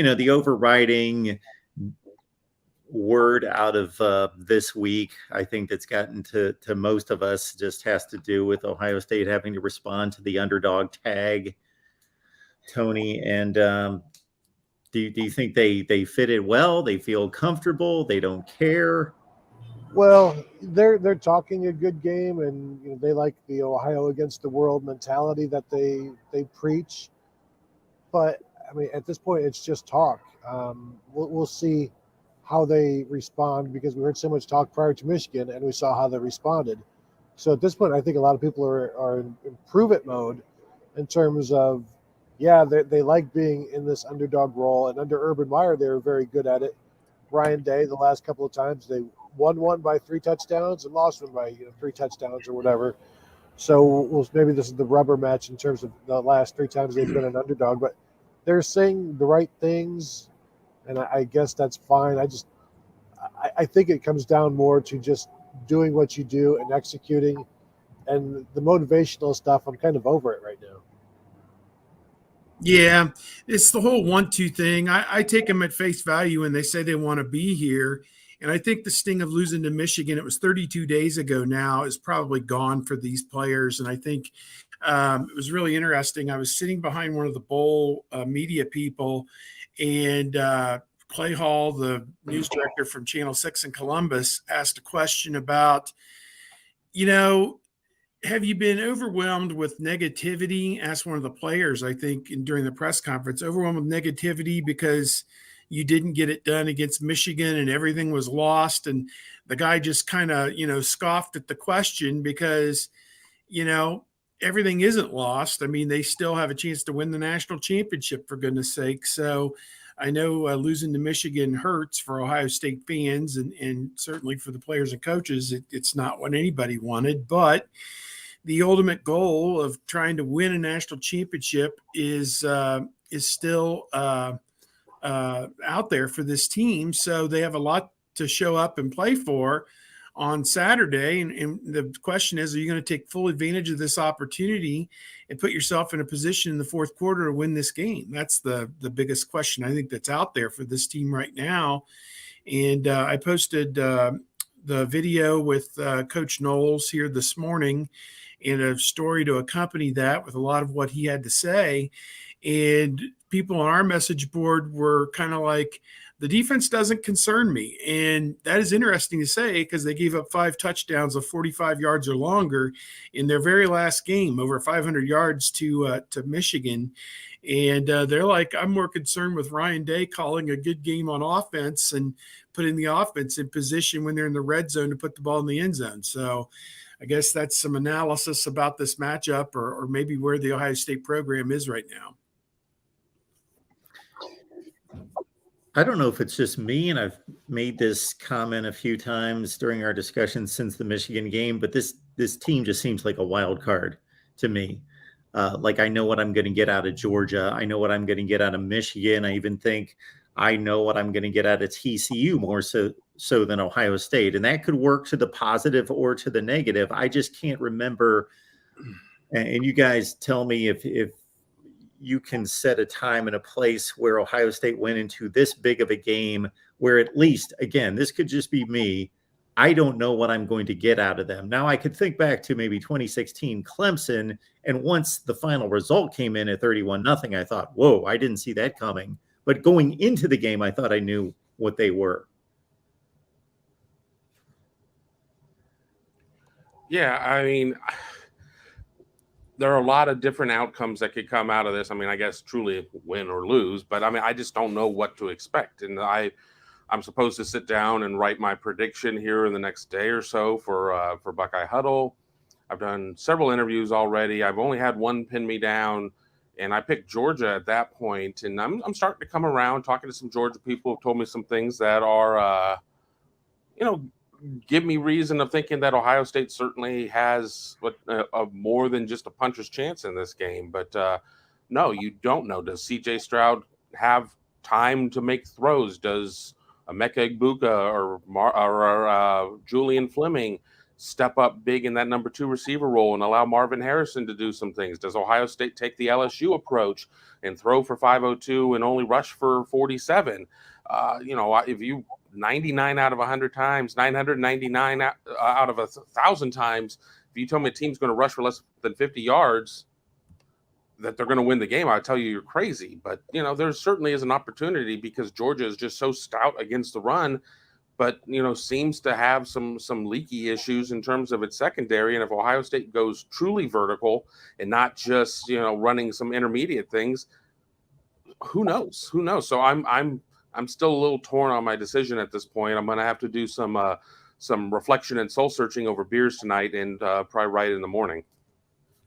the overriding word out of this week, I think that's gotten to most of us, just has to do with Ohio State having to respond to the underdog tag, Tony. And do you think they fit it well? They feel comfortable? They don't care? Well, they're talking a good game, and they like the Ohio against the world mentality that they preach. But I mean, at this point, it's just talk. We'll see how they respond, because we heard so much talk prior to Michigan, and we saw how they responded. So at this point, I think a lot of people are in prove it mode in terms of, yeah, they like being in this underdog role. And under Urban Meyer, they were very good at it. Ryan Day, the last couple of times, they won one by 3 touchdowns and lost one by 3 touchdowns or whatever. So maybe this is the rubber match in terms of the last 3 times they've been an underdog. But they're saying the right things, and I guess that's fine. I think it comes down more to just doing what you do and executing, and the motivational stuff, I'm kind of over it right now. Yeah, it's the whole 1-2 thing. I take them at face value when they say they want to be here. And I think the sting of losing to Michigan, it was 32 days ago now, is probably gone for these players. And I think it was really interesting. I was sitting behind one of the bowl media people, and Clay Hall, the news director from Channel 6 in Columbus, asked a question about, have you been overwhelmed with negativity? Asked one of the players, I think, during the press conference, overwhelmed with negativity because you didn't get it done against Michigan and everything was lost. And the guy just kind of, scoffed at the question because, everything isn't lost. I mean, they still have a chance to win the national championship, for goodness sake. So I know losing to Michigan hurts for Ohio State fans, and certainly for the players and coaches. It's not what anybody wanted, but the ultimate goal of trying to win a national championship is still out there for this team. So they have a lot to show up and play for on Saturday. And the question is, are you going to take full advantage of this opportunity and put yourself in a position in the fourth quarter to win this game? That's the biggest question I think that's out there for this team right now. And I posted the video with Coach Knowles here this morning, and a story to accompany that with a lot of what he had to say. And people on our message board were kind of like, the defense doesn't concern me. And that is interesting to say, because they gave up 5 touchdowns of 45 yards or longer in their very last game, over 500 yards to Michigan. And they're like, I'm more concerned with Ryan Day calling a good game on offense and putting the offense in position when they're in the red zone to put the ball in the end zone. So I guess that's some analysis about this matchup, or maybe where the Ohio State program is right now. I don't know if it's just me, and I've made this comment a few times during our discussion since the Michigan game, but this team just seems like a wild card to me. Like, I know what I'm going to get out of Georgia. I know what I'm going to get out of Michigan. I even think I know what I'm going to get out of TCU more so than Ohio State. And that could work to the positive or to the negative. I just can't remember. And you guys tell me if you can set a time and a place where Ohio State went into this big of a game where, at least, again, this could just be me, I don't know what I'm going to get out of them. Now, I could think back to maybe 2016 Clemson, and once the final result came in at 31-0, I thought, whoa, I didn't see that coming. But going into the game, I thought I knew what they were. Yeah, I mean, there are a lot of different outcomes that could come out of this. I mean, I guess truly win or lose, but I mean, I just don't know what to expect. And I'm supposed to sit down and write my prediction here in the next day or so for Buckeye Huddle. I've done several interviews already. I've only had one pin me down, and I picked Georgia at that point. And I'm starting to come around, talking to some Georgia people who've told me some things that are, give me reason of thinking that Ohio State certainly has more than just a puncher's chance in this game. But no, you don't know. Does C.J. Stroud have time to make throws? Does Emeka Egbuka or Julian Fleming step up big in that number 2 receiver role and allow Marvin Harrison to do some things? Does Ohio State take the LSU approach and throw for 502 and only rush for 47? If you 99 out of 100 times, 999 out of 1,000 times, if you tell me a team's going to rush for less than 50 yards, that they're going to win the game, I tell you, you're crazy. But, there certainly is an opportunity because Georgia is just so stout against the run, but, seems to have some leaky issues in terms of its secondary. And if Ohio State goes truly vertical and not just, running some intermediate things, who knows? So I'm still a little torn on my decision at this point. I'm going to have to do some reflection and soul searching over beers tonight and probably write in the morning.